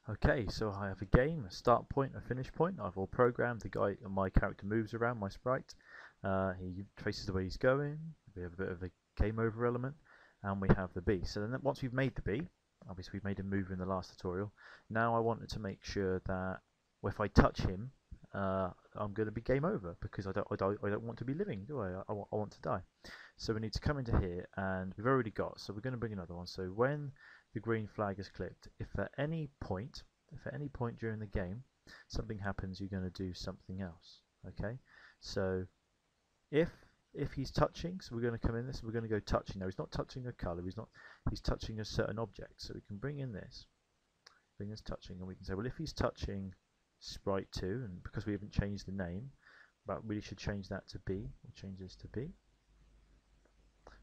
Okay, so I have a game, a start point, a finish point. I've all programmed. My character moves around, my sprite. He traces the way he's going. We have a bit of a game over element, and we have the bee. So then, once we've made the bee, obviously we've made him move in the last tutorial. Now I wanted to make sure that if I touch him, I'm going to be game over because I don't want to be living, do I? I want to die. So we need to come into here, and we've already got. So we're going to bring another one. So when the green flag is clicked, if at any point during the game something happens, you're going to do something else. Okay, so if he's touching, so we're going to come in this, we're going to go touching. Now he's not touching a color, he's touching a certain object. So we can bring this touching, and we can say, well, if he's touching sprite 2, and because we haven't changed the name, but we should change that to B. We'll change this to B.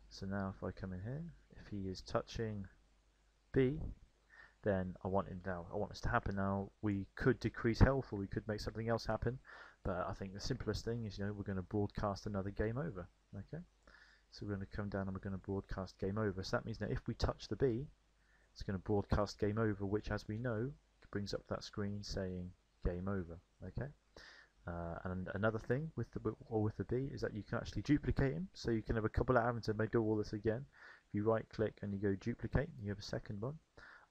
So now if I come in here, if he is touching B, then I want this to happen now. We could decrease health, or we could make something else happen, but I think the simplest thing is, we're going to broadcast another game over. Okay, so we're going to come down and we're going to broadcast game over. So that means that if we touch the B, it's going to broadcast game over, which, as we know, brings up that screen saying game over. Okay. And another thing with the B is that you can actually duplicate him, so you can have a couple of having to do all this again. If you right click and you go duplicate, you have a second one,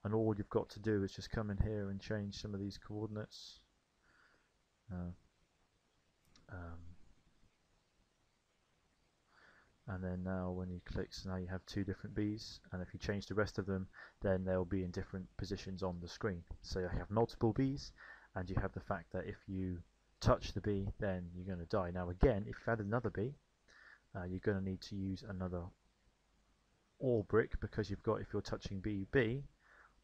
and all you've got to do is just come in here and change some of these coordinates. And then now when you click, so now you have two different Bs, and if you change the rest of them, then they'll be in different positions on the screen. So you have multiple Bs, and you have the fact that if you touch the bee, then you're going to die. Now again, if you've added another bee, you're going to need to use another OR brick, because you've got, if you're touching B,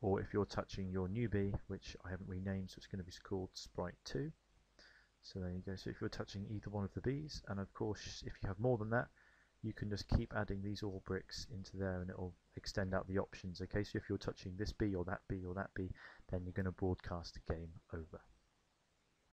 or if you're touching your new bee, which I haven't renamed, so it's going to be called sprite 2. So there you go. So if you're touching either one of the bees, and of course if you have more than that, you can just keep adding these OR bricks into there, and it will extend out the options. Okay, so if you're touching this bee or that bee or that bee, then you're going to broadcast game over.